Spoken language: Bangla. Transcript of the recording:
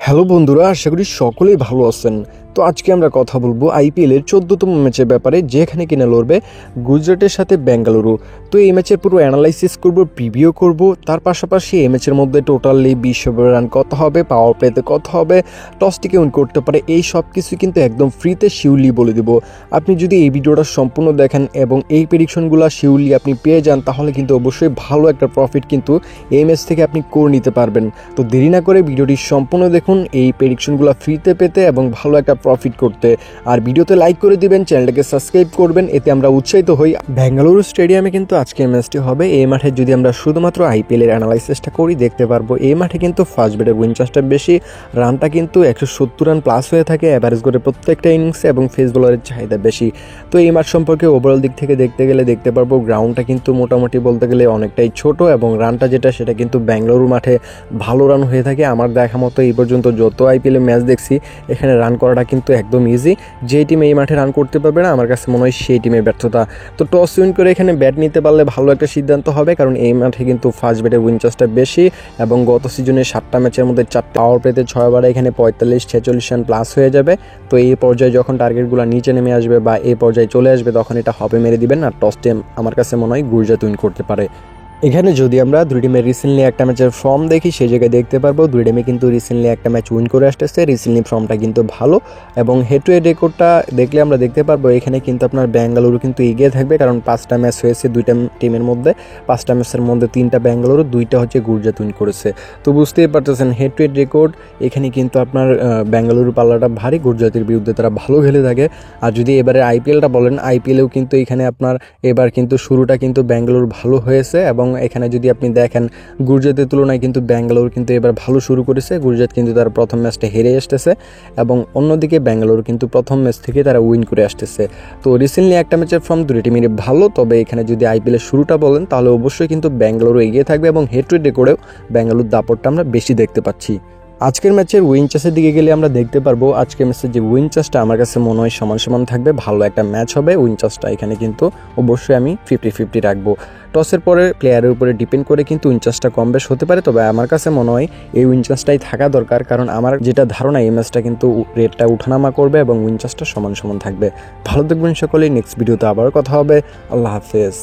হ্যালো বন্ধুরা, আশা করি সকলেই ভালো আছেন। তো আজকে আমরা কথা বলবো আইপিএলের 14তম ম্যাচের ব্যাপারে, যেখানে কিনা লড়বে গুজরাটের সাথে বেঙ্গালুরু। তো এই ম্যাচের পুরো অ্যানালাইসিস করব, প্রিভিউ করব। তার পাশাপাশি এই ম্যাচের মধ্যে টোটালি 20 ওভার রান কত হবে, পাওয়ার প্লেতে কত হবে, টসটিকে উইন করতে পারে, এই সব কিছু কিন্তু একদম ফ্রিতে শিউলি বলে দেব। আপনি যদি এই ভিডিওটা সম্পূর্ণ দেখেন এবং এই প্রেডিকশনগুলো শিউলি আপনি পেয়ে যান, তাহলে কিন্তু অবশ্যই ভালো একটা প্রফিট কিন্তু এই ম্যাচ থেকে আপনি করে নিতে পারবেন। তো দেরি না করে ভিডিওটি সম্পূর্ণ দেখুন এই প্রেডিকশনগুলো ফ্রিতে পেতে এবং ভালো একটা প্রফিট করতে। আর ভিডিওতে লাইক করে দিবেন, চ্যানেলটাকে সাবস্ক্রাইব করবেন, এতে আমরা উৎসাহিত হই। বেঙ্গালুরু স্টেডিয়ামে কিন্তু আজকের ম্যাচটি হবে। এই মাঠে যদি আমরা শুধুমাত্র আইপিএলের অ্যানালাইসিসটা করি, দেখতে পারবো এই মাঠে কিন্তু ফার্স্ট ব্যাটের উইন চান্সটা বেশি, রানটা কিন্তু 170 রান প্লাস হয়ে থাকে অ্যাভারেজ করে প্রত্যেকটা ইনিংসে, এবং ফেস বোলারের চাহিদা বেশি। তো এই মাঠ সম্পর্কে ওভারঅল দিক থেকে দেখতে গেলে দেখতে পারবো গ্রাউন্ডটা কিন্তু মোটামুটি বলতে গেলে অনেকটাই ছোট, এবং রানটা যেটা সেটা কিন্তু বেঙ্গালুরু মাঠে ভালো রান হয়ে থাকে। আমার দেখা মতো এই পর্যন্ত যত আইপিএলের ম্যাচ দেখছি, এখানে রান করাটা কিন্তু একদম ইজি। যে টিম এই মাঠে রান করতে পারবে না, আমার কাছে মনে হয় সেই টিমের ব্যর্থতা। তো টস উইন করে এখানে ব্যাট নিতে পারলে ভালো একটা সিদ্ধান্ত হবে, কারণ এই মাঠে কিন্তু ফার্স্ট ব্যাটের উইন চান্সটা বেশি, এবং গত সিজনে 7টা ম্যাচের মধ্যে 4টা পাওয়ার প্লেতে 6 ওভারে এখানে 45-46 রান প্লাস হয়ে যাবে। তো এই পর্যায়ে যখন টার্গেটগুলো নিচে নেমে আসবে বা এই পর্যায়ে চলে আসবে, তখন এটা হবে মেরে দিবেন। আর টস টিম আমার কাছে মনে হয় গুজরাট উইন করতে পারে। এখানে যদি আমরা দুই টিমের রিসেন্টলি একটা ম্যাচের ফর্ম দেখি, সেই জায়গায় দেখতে পারবো দুই টিমে কিন্তু রিসেন্টলি একটা ম্যাচ উইন করে আসতেছে। রিসেন্টলি ফর্মটা কিন্তু ভালো, এবং হেড টু হেড রেকর্ডটা দেখলে আমরা দেখতে পারবো এখানে কিন্তু আপনার বেঙ্গালুরু কিন্তু এগিয়ে থাকবে, কারণ 5টা ম্যাচ হয়েছে দুইটা টিমের মধ্যে। 5টা ম্যাচের মধ্যে 3টা বেঙ্গালুরু, 2টা হচ্ছে গুজরাট উইন করেছে। তো বুঝতেই পারতেছেন হেড টু হেড রেকর্ড এখানে কিন্তু আপনার বেঙ্গালুরু পাল্লাটা ভারী, গুজরাটের বিরুদ্ধে তারা ভালো খেলে থাকে। আর যদি এবারে আইপিএলটা বলেন, আইপিএলেও কিন্তু এখানে আপনার এবার কিন্তু শুরুটা কিন্তু বেঙ্গালুরু ভালো হয়েছে, এবং এখানে যদি আপনি দেখেন গুজরাটের তুলনায় কিন্তু বেঙ্গালুরু কিন্তু এবার ভালো শুরু করেছে। গুজরাট কিন্তু তার প্রথম ম্যাচটা হেরে আসতেছে, এবং অন্যদিকে বেঙ্গালুরু কিন্তু প্রথম ম্যাচ থেকে তারা উইন করে আসতেছে। তো রিসেন্টলি একটা ম্যাচের ফর্ম দুই টিমেরই ভালো, তবে এখানে যদি আইপিএলের শুরুটা বলেন, তাহলে অবশ্যই কিন্তু বেঙ্গালুরু এগিয়ে থাকবে, এবং হেড টু হেড রেকর্ডেও বেঙ্গালুরুর দাপটটা আমরা বেশি দেখতে পাচ্ছি। আজকের ম্যাচের উইন চান্সের দিকে গেলে আমরা দেখতে পারবো আজকের ম্যাচের যে উইন চান্সটা আমার কাছে মনে হয় সমান সমান থাকবে, ভালো একটা ম্যাচ হবে। উইন চান্সটা এখানে কিন্তু অবশ্যই আমি 50-50 রাখবো। টসের পরে প্লেয়ারের উপরে ডিপেন্ড করে কিন্তু উইন চান্সটা কম বেশ হতে পারে, তবে আমার কাছে মনে হয় এই উইন চান্সটাই থাকা দরকার, কারণ আমার যেটা ধারণা এই ম্যাচটা কিন্তু রেটটা উঠানামা করবে এবং উইন চান্সটা সমান সমান থাকবে। ভালো থাকবেন সকলেই, নেক্সট ভিডিওতে আবার কথা হবে। আল্লাহ হাফেজ।